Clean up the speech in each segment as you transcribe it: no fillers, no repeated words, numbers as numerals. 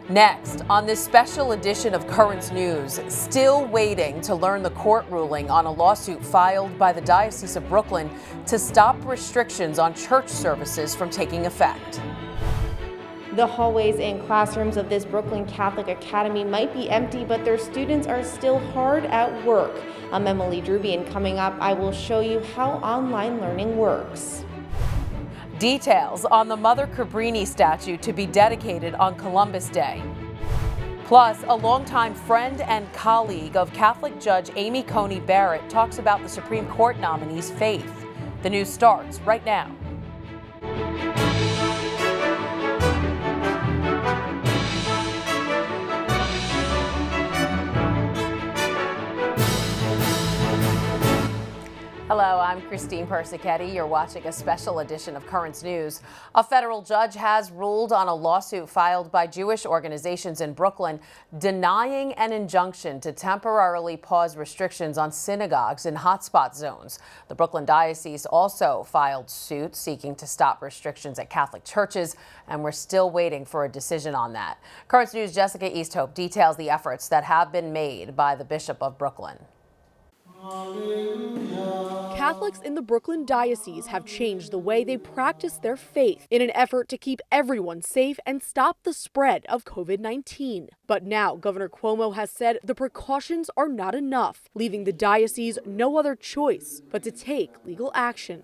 Next, on this special edition of Currents News, still waiting to learn the court ruling on a lawsuit filed by the Diocese of Brooklyn to stop restrictions on church services from taking effect. The hallways and classrooms of this Brooklyn Catholic Academy might be empty, but their students are still hard at work. I'm Emily Druby, and coming up, I will show you how online learning works. Details on the Mother Cabrini statue to be dedicated on Columbus Day. Plus, a longtime friend and colleague of Catholic Judge Amy Coney Barrett talks about the Supreme Court nominee's faith. The news starts right now. Hello, I'm Christine Persichetti. You're watching a special edition of Currents News. A federal judge has ruled on a lawsuit filed by Jewish organizations in Brooklyn denying an injunction to temporarily pause restrictions on synagogues in hotspot zones. The Brooklyn Diocese also filed suit seeking to stop restrictions at Catholic churches, and we're still waiting for a decision on that. Currents News' Jessica Easthope details the efforts that have been made by the Bishop of Brooklyn. Catholics in the Brooklyn Diocese have changed the way they practice their faith in an effort to keep everyone safe and stop the spread of COVID-19. But now Governor Cuomo has said the precautions are not enough, leaving the diocese no other choice but to take legal action.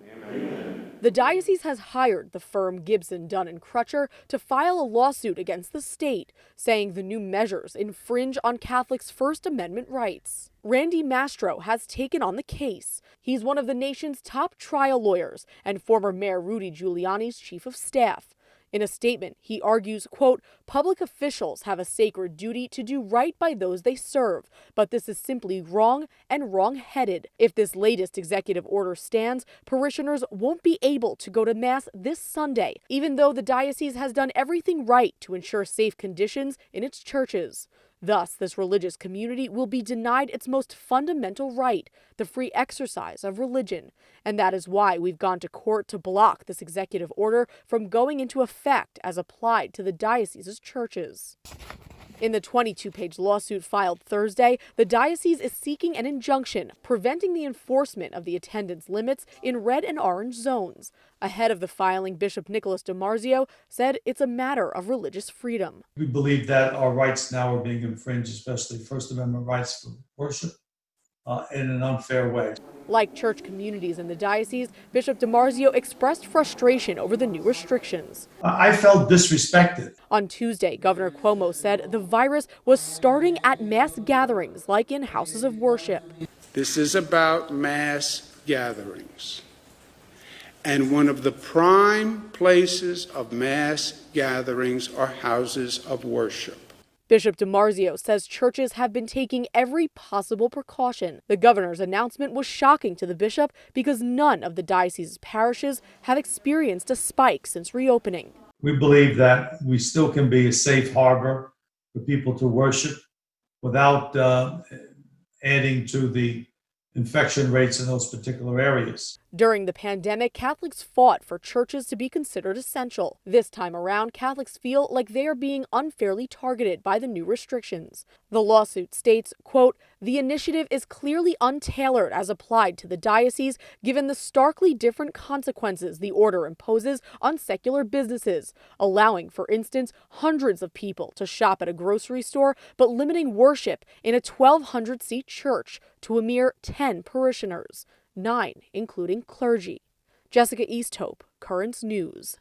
The diocese has hired the firm Gibson, Dunn & Crutcher to file a lawsuit against the state, saying the new measures infringe on Catholics' First Amendment rights. Randy Mastro has taken on the case. He's one of the nation's top trial lawyers and former Mayor Rudy Giuliani's chief of staff. In a statement, he argues, quote, public officials have a sacred duty to do right by those they serve, but this is simply wrong and wrong-headed. If this latest executive order stands, parishioners won't be able to go to Mass this Sunday, even though the diocese has done everything right to ensure safe conditions in its churches. Thus, this religious community will be denied its most fundamental right, the free exercise of religion. And that is why we've gone to court to block this executive order from going into effect as applied to the diocese's churches. In the 22-page lawsuit filed Thursday, the diocese is seeking an injunction preventing the enforcement of the attendance limits in red and orange zones. Ahead of the filing, Bishop Nicholas DiMarzio said it's a matter of religious freedom. We believe that our rights now are being infringed, especially First Amendment rights for worship, in an unfair way. Like church communities in the diocese, Bishop DiMarzio expressed frustration over the new restrictions. I felt disrespected. On Tuesday, Governor Cuomo said the virus was starting at mass gatherings, like in houses of worship. This is about mass gatherings. And one of the prime places of mass gatherings are houses of worship. Bishop DiMarzio says churches have been taking every possible precaution. The governor's announcement was shocking to the bishop because none of the diocese's parishes have experienced a spike since reopening. We believe that we still can be a safe harbor for people to worship without adding to the infection rates in those particular areas. During the pandemic, Catholics fought for churches to be considered essential. This time around, Catholics feel like they are being unfairly targeted by the new restrictions. The lawsuit states, quote, the initiative is clearly untailored as applied to the diocese, given the starkly different consequences the order imposes on secular businesses, allowing, for instance, hundreds of people to shop at a grocery store, but limiting worship in a 1,200-seat church to a mere 10 parishioners. 9, including clergy. Jessica Easthope, Currents News.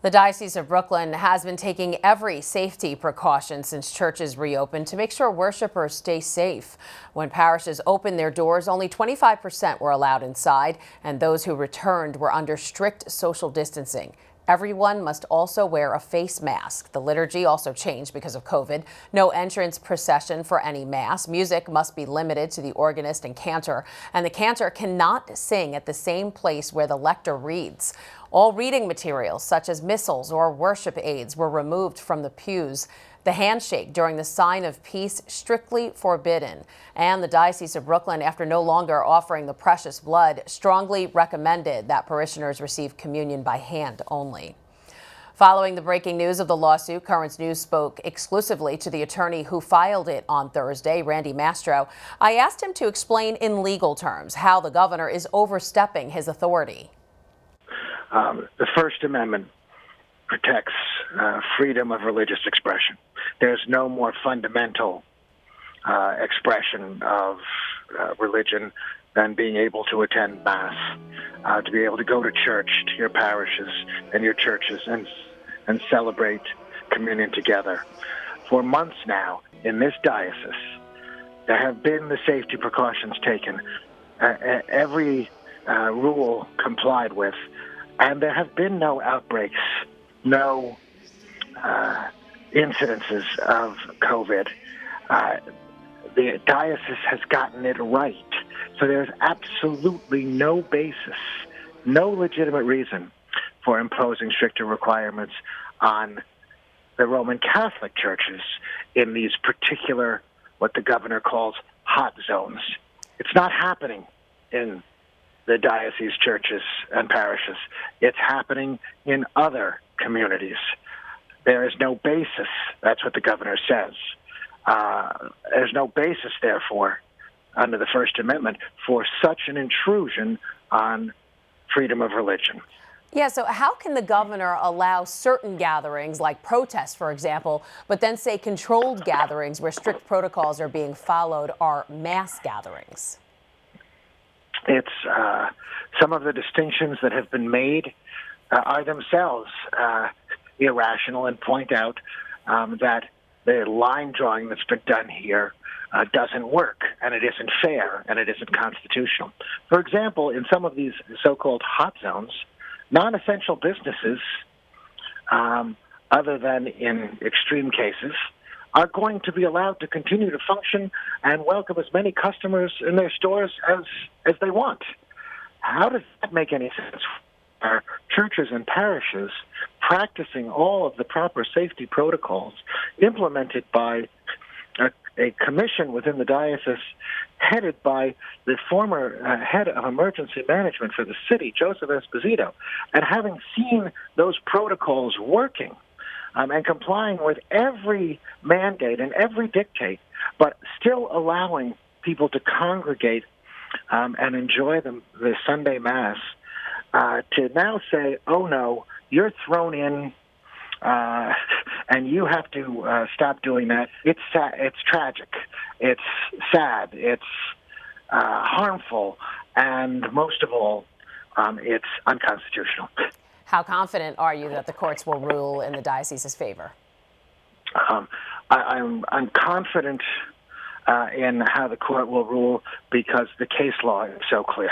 The Diocese of Brooklyn has been taking every safety precaution since churches reopened to make sure worshipers stay safe. When parishes opened their doors, only 25% were allowed inside, and those who returned were under strict social distancing. Everyone must also wear a face mask. The liturgy also changed because of COVID. No entrance procession for any mass. Music must be limited to the organist and cantor, and the cantor cannot sing at the same place where the lector reads. All reading materials, such as missals or worship aids, were removed from the pews. The handshake during the sign of peace strictly forbidden. And the Diocese of Brooklyn, after no longer offering the precious blood, strongly recommended that parishioners receive communion by hand only. Following the breaking news of the lawsuit, Currents News spoke exclusively to the attorney who filed it on Thursday, Randy Mastro. I asked him to explain in legal terms how the governor is overstepping his authority. The First Amendment protects freedom of religious expression. There's no more fundamental expression of religion than being able to attend Mass, to be able to go to church, to your parishes and your churches, and celebrate communion together. For months now, in this diocese, there have been the safety precautions taken, every rule complied with, and there have been no outbreaks, no incidences of COVID. The diocese has gotten it right. So there's absolutely no basis, no legitimate reason for imposing stricter requirements on the Roman Catholic churches in these particular, what the governor calls, hot zones. It's not happening in the diocese churches and parishes. It's happening in other communities. There is no basis, that's what the governor says. There's no basis, therefore, under the First Amendment, for such an intrusion on freedom of religion. Yeah, so how can the governor allow certain gatherings, like protests, for example, but then say controlled gatherings where strict protocols are being followed are mass gatherings? It's some of the distinctions that have been made are themselves irrational and point out that the line drawing that's been done here doesn't work, and it isn't fair, and it isn't constitutional. For example, in some of these so-called hot zones, non-essential businesses, other than in extreme cases, are going to be allowed to continue to function and welcome as many customers in their stores as they want. How does that make any sense? Our churches and parishes practicing all of the proper safety protocols implemented by a commission within the diocese headed by the former head of emergency management for the city, Joseph Esposito, and having seen those protocols working and complying with every mandate and every dictate, but still allowing people to congregate and enjoy the Sunday Mass, to now say, oh no, you're thrown in and you have to stop doing that. It's sad, it's tragic, it's sad, it's harmful, and most of all, it's unconstitutional. How confident are you that the courts will rule in the diocese's favor? I'm confident in how the court will rule because the case law is so clear.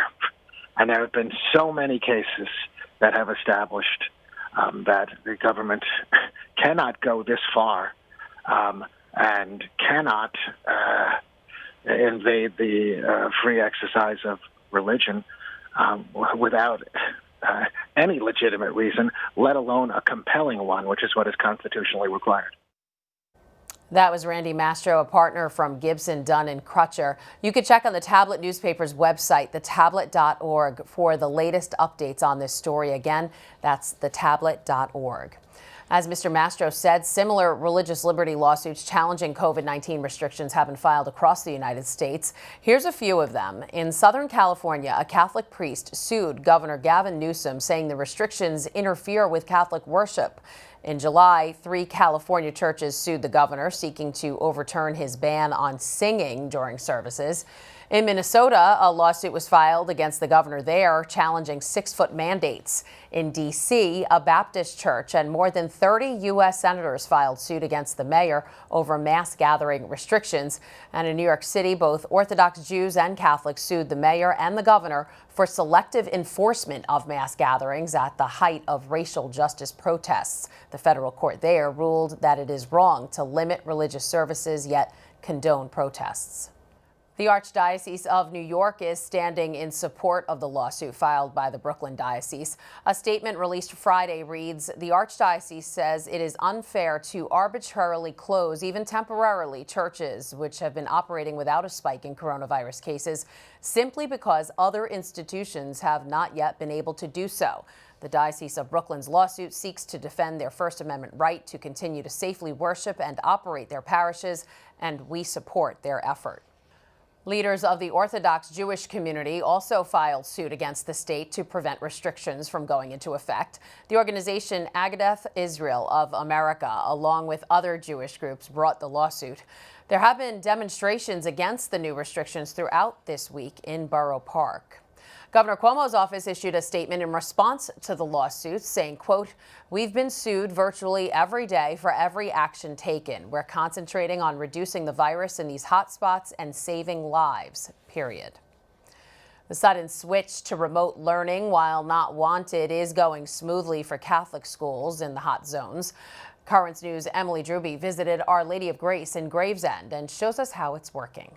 And there have been so many cases that have established that the government cannot go this far and cannot invade the free exercise of religion without any legitimate reason, let alone a compelling one, which is what is constitutionally required. That was Randy Mastro, a partner from Gibson, Dunn & Crutcher. You can check on the Tablet newspaper's website, thetablet.org, for the latest updates on this story. Again, that's thetablet.org. As Mr. Mastro said, similar religious liberty lawsuits challenging COVID-19 restrictions have been filed across the United States. Here's a few of them. In Southern California, a Catholic priest sued Governor Gavin Newsom, saying the restrictions interfere with Catholic worship. In July, 3 California churches sued the governor, seeking to overturn his ban on singing during services. In Minnesota, a lawsuit was filed against the governor there, challenging 6-foot mandates. In D.C., a Baptist church and more than 30 U.S. senators filed suit against the mayor over mass gathering restrictions. And in New York City, both Orthodox Jews and Catholics sued the mayor and the governor for selective enforcement of mass gatherings at the height of racial justice protests. The federal court there ruled that it is wrong to limit religious services, yet condone protests. The Archdiocese of New York is standing in support of the lawsuit filed by the Brooklyn Diocese. A statement released Friday reads, "The Archdiocese says it is unfair to arbitrarily close, even temporarily, churches which have been operating without a spike in coronavirus cases simply because other institutions have not yet been able to do so." The The Diocese of Brooklyn's lawsuit seeks to defend their First Amendment right to continue to safely worship and operate their parishes, and we support their effort. Leaders of the Orthodox Jewish community also filed suit against the state to prevent restrictions from going into effect. The organization Agudath Israel of America, along with other Jewish groups, brought the lawsuit. There have been demonstrations against the new restrictions throughout this week in Borough Park. Governor Cuomo's office issued a statement in response to the lawsuit saying, quote, "We've been sued virtually every day for every action taken. We're concentrating on reducing the virus in these hotspots and saving lives, period." The sudden switch to remote learning, while not wanted, is going smoothly for Catholic schools in the hot zones. Currents News' Emily Druby visited Our Lady of Grace in Gravesend and shows us how it's working.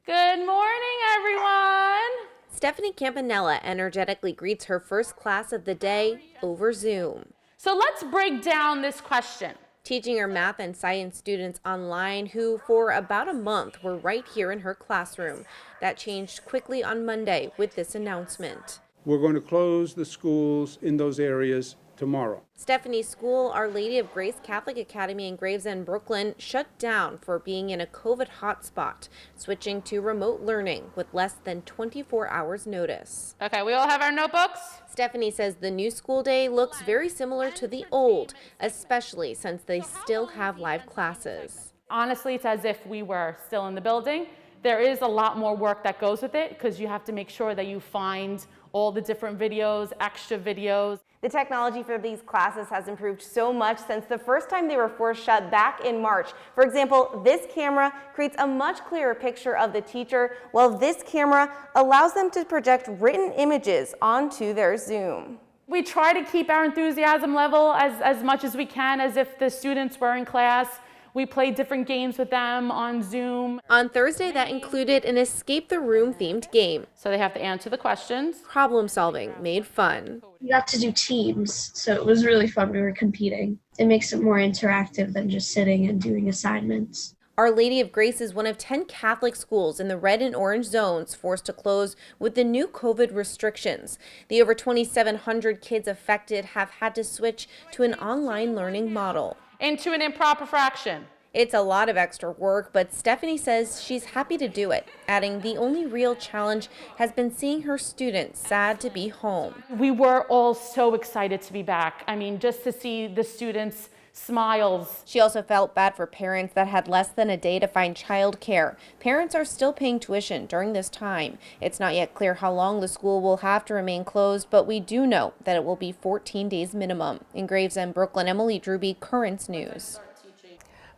Good morning, everyone. Stephanie Campanella energetically greets her first class of the day over Zoom. So let's break down this question. Teaching her math and science students online who for about a month were right here in her classroom. That changed quickly on Monday with this announcement. We're going to close the schools in those areas tomorrow. Stephanie's school, Our Lady of Grace Catholic Academy in Gravesend, Brooklyn, shut down for being in a COVID hotspot, switching to remote learning with less than 24 hours notice. Okay, we all have our notebooks? Stephanie says the new school day looks very similar to the old, especially since they still have live classes. Honestly, it's as if we were still in the building. There is a lot more work that goes with it because you have to make sure that you find all the different videos, extra videos. The technology for these classes has improved so much since the first time they were forced shut back in March. For example, this camera creates a much clearer picture of the teacher, while this camera allows them to project written images onto their Zoom. We try to keep our enthusiasm level as much as we can, as if the students were in class. We play different games with them on Zoom. On Thursday, that included an escape the room themed game. So they have to answer the questions. Problem solving made fun. We got to do teams, so it was really fun. We were competing. It makes it more interactive than just sitting and doing assignments. Our Lady of Grace is one of 10 Catholic schools in the red and orange zones forced to close with the new COVID restrictions. The over 2,700 kids affected have had to switch to an online learning model. Into an improper fraction. It's a lot of extra work, but Stephanie says she's happy to do it, adding the only real challenge has been seeing her students sad to be home. We were all so excited to be back. I mean, just to see the students' smiles. She also felt bad for parents that had less than a day to find childcare. Parents are still paying tuition during this time. It's not yet clear how long the school will have to remain closed, but we do know that it will be 14 days minimum. In Gravesend, Brooklyn, Emily Druby, Currents News.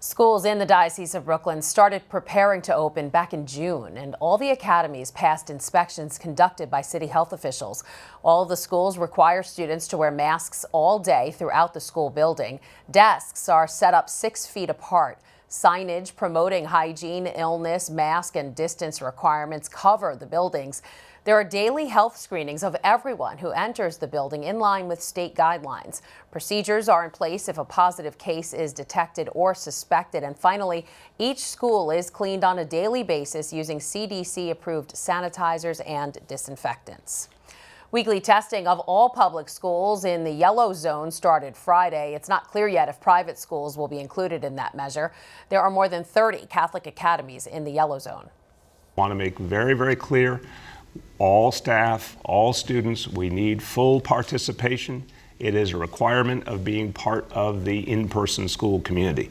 Schools in the Diocese of Brooklyn started preparing to open back in June, and all the academies passed inspections conducted by city health officials. All of the schools require students to wear masks all day throughout the school building. Desks are set up 6 feet apart. Signage promoting hygiene, illness, mask, and distance requirements cover the buildings. There are daily health screenings of everyone who enters the building in line with state guidelines. Procedures are in place if a positive case is detected or suspected. And finally, each school is cleaned on a daily basis using CDC-approved sanitizers and disinfectants. Weekly testing of all public schools in the yellow zone started Friday. It's not clear yet if private schools will be included in that measure. There are more than 30 Catholic academies in the yellow zone. I want to make very, very clear, all staff, all students, we need full participation. It is a requirement of being part of the in-person school community.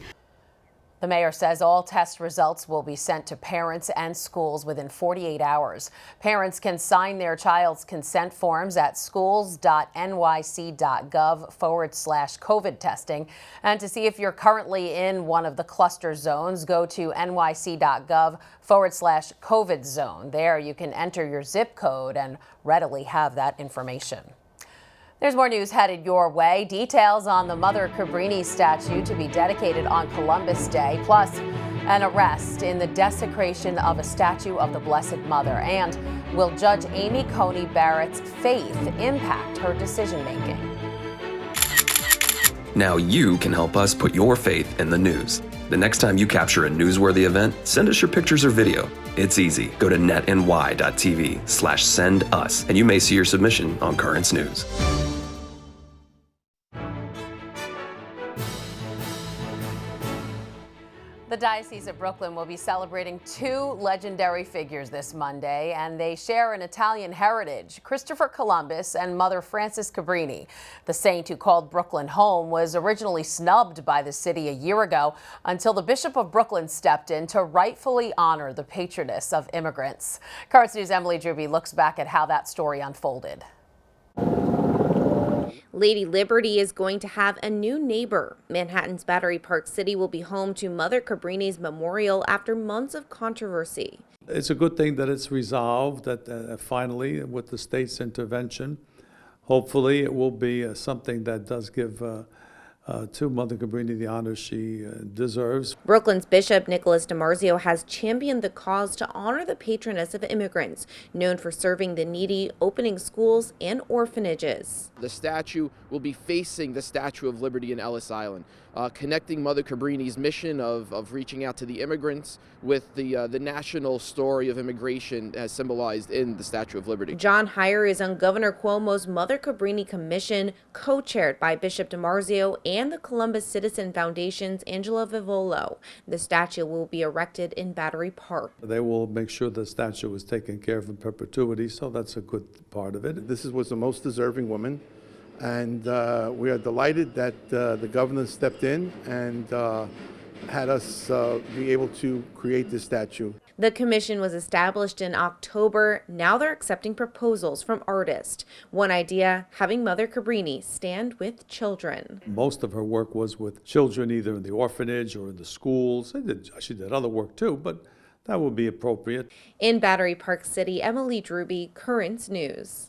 The mayor says all test results will be sent to parents and schools within 48 hours. Parents can sign their child's consent forms at schools.nyc.gov/COVID testing. And to see if you're currently in one of the cluster zones, go to nyc.gov/COVID zone. There you can enter your zip code and readily have that information. There's more news headed your way. Details on the Mother Cabrini statue to be dedicated on Columbus Day, plus an arrest in the desecration of a statue of the Blessed Mother. And will Judge Amy Coney Barrett's faith impact her decision-making? Now you can help us put your faith in the news. The next time you capture a newsworthy event, send us your pictures or video. It's easy. Go to netny.tv/send us, and you may see your submission on Currents News. The Diocese of Brooklyn will be celebrating two legendary figures this Monday, and they share an Italian heritage, Christopher Columbus and Mother Frances Cabrini. The saint who called Brooklyn home was originally snubbed by the city a year ago until the Bishop of Brooklyn stepped in to rightfully honor the patroness of immigrants. Currents News' Emily Druby looks back at how that story unfolded. Lady Liberty is going to have a new neighbor. Manhattan's Battery Park City will be home to Mother Cabrini's memorial after months of controversy. It's a good thing that it's resolved, that finally, with the state's intervention, hopefully it will be something that does give to Mother Cabrini the honor she deserves. Brooklyn's Bishop Nicholas DiMarzio has championed the cause to honor the patroness of immigrants, known for serving the needy, opening schools and orphanages. The statue will be facing the Statue of Liberty in Ellis Island, connecting Mother Cabrini's mission of reaching out to the immigrants with the national story of immigration as symbolized in the Statue of Liberty. John Heyer is on Governor Cuomo's Mother Cabrini Commission, co-chaired by Bishop DiMarzio and the Columbus Citizen Foundation's Angela Vivolo. The statue will be erected in Battery Park. They will make sure the statue is taken care of in perpetuity, so that's a good part of it. This was the most deserving woman, and we are delighted that the governor stepped in and had us be able to create this statue. The commission was established in October. Now they're accepting proposals from artists. One idea, having Mother Cabrini stand with children. Most of her work was with children, either in the orphanage or in the schools. She did other work too, but that would be appropriate. In Battery Park City, Emily Druby, Currents News.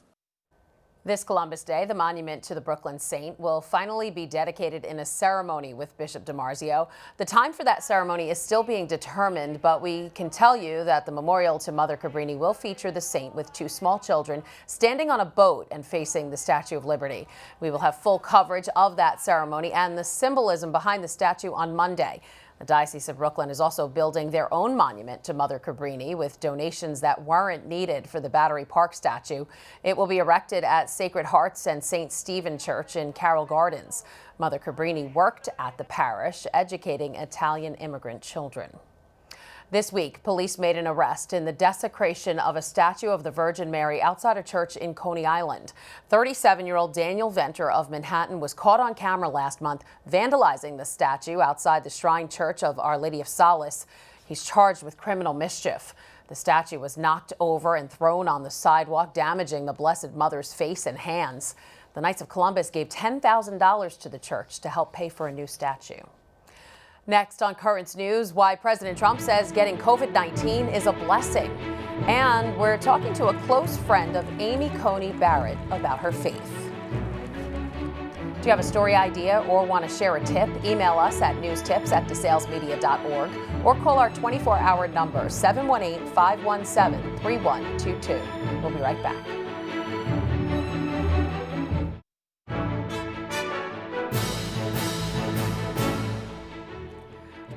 This Columbus Day, the monument to the Brooklyn saint will finally be dedicated in a ceremony with Bishop DiMarzio. The time for that ceremony is still being determined, but we can tell you that the memorial to Mother Cabrini will feature the saint with two small children standing on a boat and facing the Statue of Liberty. We will have full coverage of that ceremony and the symbolism behind the statue on Monday. The Diocese of Brooklyn is also building their own monument to Mother Cabrini with donations that weren't needed for the Battery Park statue. It will be erected at Sacred Hearts and St. Stephen Church in Carroll Gardens. Mother Cabrini worked at the parish, educating Italian immigrant children. This week, police made an arrest in the desecration of a statue of the Virgin Mary outside a church in Coney Island. 37-year-old Daniel Venter of Manhattan was caught on camera last month vandalizing the statue outside the Shrine Church of Our Lady of Solace. He's charged with criminal mischief. The statue was knocked over and thrown on the sidewalk, damaging the Blessed Mother's face and hands. The Knights of Columbus gave $10,000 to the church to help pay for a new statue. Next on Currents News, why President Trump says getting COVID-19 is a blessing. And we're talking to a close friend of Amy Coney Barrett about her faith. Do you have a story idea or want to share a tip? Email us at newstips@desalesmedia.org or call our 24-hour number 718-517-3122. We'll be right back.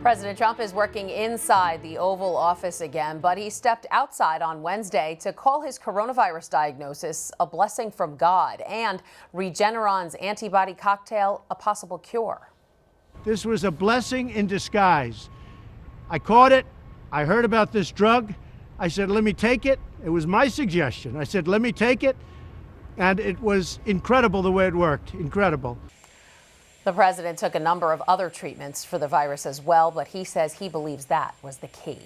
President Trump is working inside the Oval Office again, but he stepped outside on Wednesday to call his coronavirus diagnosis a blessing from God and Regeneron's antibody cocktail a possible cure. This was a blessing in disguise. I caught it. I heard about this drug. I said, let me take it. It was my suggestion. I said, let me take it. And it was incredible the way it worked. Incredible. The president took a number of other treatments for the virus as well, but he says he believes that was the key.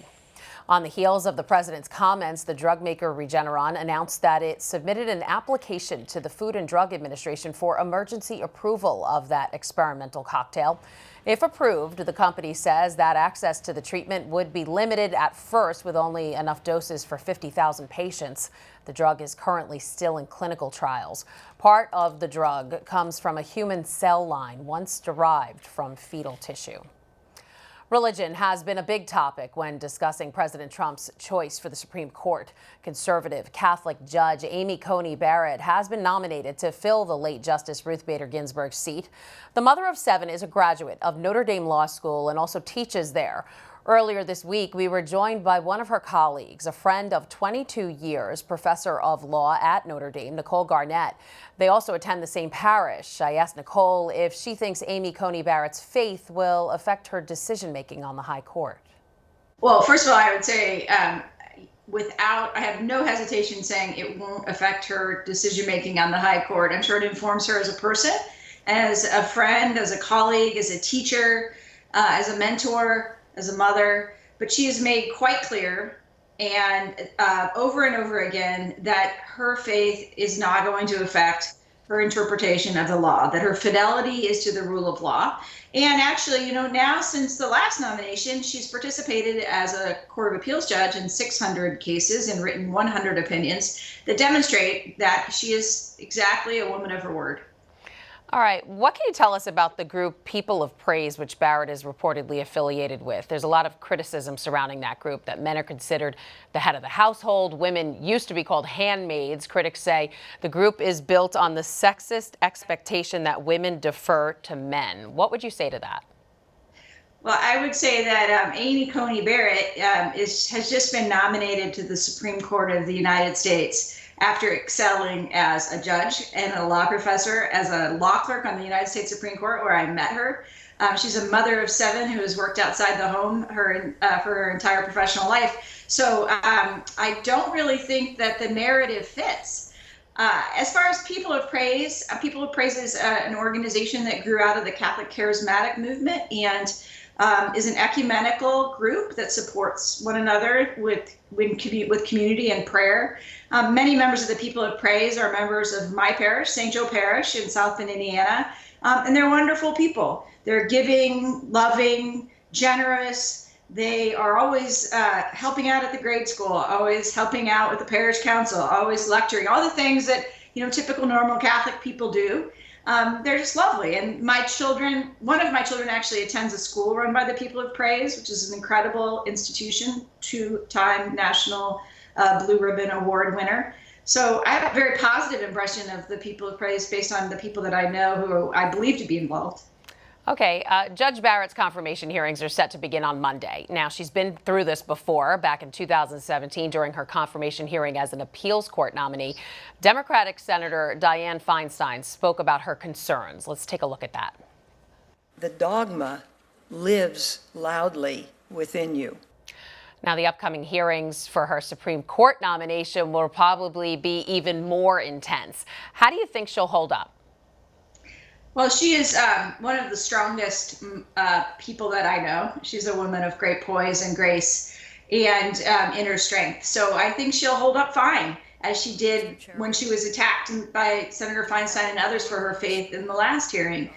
On the heels of the president's comments, the drug maker Regeneron announced that it submitted an application to the Food and Drug Administration for emergency approval of that experimental cocktail. If approved, the company says that access to the treatment would be limited at first with only enough doses for 50,000 patients. The drug is currently still in clinical trials. Part of the drug comes from a human cell line once derived from fetal tissue. Religion has been a big topic when discussing President Trump's choice for the Supreme Court. Conservative Catholic Judge Amy Coney Barrett has been nominated to fill the late Justice Ruth Bader Ginsburg's seat. The mother of 7 is a graduate of Notre Dame Law School and also teaches there. Earlier this week, we were joined by one of her colleagues, a friend of 22 years, professor of law at Notre Dame, Nicole Garnett. They also attend the same parish. I asked Nicole if she thinks Amy Coney Barrett's faith will affect her decision-making on the High Court. Well, first of all, I would say I have no hesitation saying it won't affect her decision-making on the High Court. I'm sure it informs her as a person, as a friend, as a colleague, as a teacher, as a mentor, as a mother. But she has made quite clear and over and over again that her faith is not going to affect her interpretation of the law, that her fidelity is to the rule of law. And actually, now since the last nomination, she's participated as a Court of Appeals judge in 600 cases and written 100 opinions that demonstrate that she is exactly a woman of her word. All right, what can you tell us about the group People of Praise, which Barrett is reportedly affiliated with? There's a lot of criticism surrounding that group, that men are considered the head of the household. Women used to be called handmaids. Critics say the group is built on the sexist expectation that women defer to men. What would you say to that? Well, I would say that Amy Coney Barrett has just been nominated to the Supreme Court of the United States after excelling as a judge and a law professor, as a law clerk on the United States Supreme Court, where I met her. She's a mother of 7 who has worked outside the home for her entire professional life. So I don't really think that the narrative fits. As far as People of Praise is an organization that grew out of the Catholic Charismatic movement and is an ecumenical group that supports one another with community and prayer. Many members of the People of Praise are members of my parish, St. Joe Parish in South Bend, Indiana, and they're wonderful people. They're giving, loving, generous. They are always helping out at the grade school, always helping out with the parish council, always lecturing, all the things that typical normal Catholic people do. They're just lovely. And one of my children actually attends a school run by the People of Praise, which is an incredible institution, 2-time National Blue Ribbon Award winner. So I have a very positive impression of the People of Praise based on the people that I know who I believe to be involved. Okay, Judge Barrett's confirmation hearings are set to begin on Monday. Now, she's been through this before, back in 2017 during her confirmation hearing as an appeals court nominee. Democratic Senator Dianne Feinstein spoke about her concerns. Let's take a look at that. The dogma lives loudly within you. Now, the upcoming hearings for her Supreme Court nomination will probably be even more intense. How do you think she'll hold up? Well, she is one of the strongest people that I know. She's a woman of great poise and grace and inner strength. So I think she'll hold up fine, as she did when she was attacked by Senator Feinstein and others for her faith in the last hearing.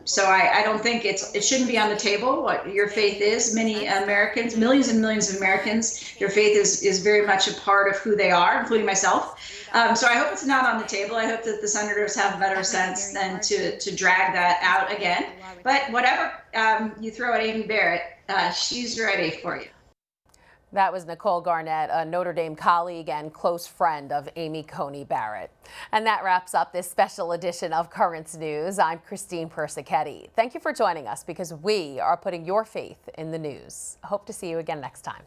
So I don't think it shouldn't be on the table what your faith is. Many Americans, millions and millions of Americans, their faith is very much a part of who they are, including myself. So I hope it's not on the table. I hope that the senators have better sense than to drag that out again. But whatever you throw at Amy Barrett, she's ready for you. That was Nicole Garnett, a Notre Dame colleague and close friend of Amy Coney Barrett. And that wraps up this special edition of Currents News. I'm Christine Persichetti. Thank you for joining us, because we are putting your faith in the news. Hope to see you again next time.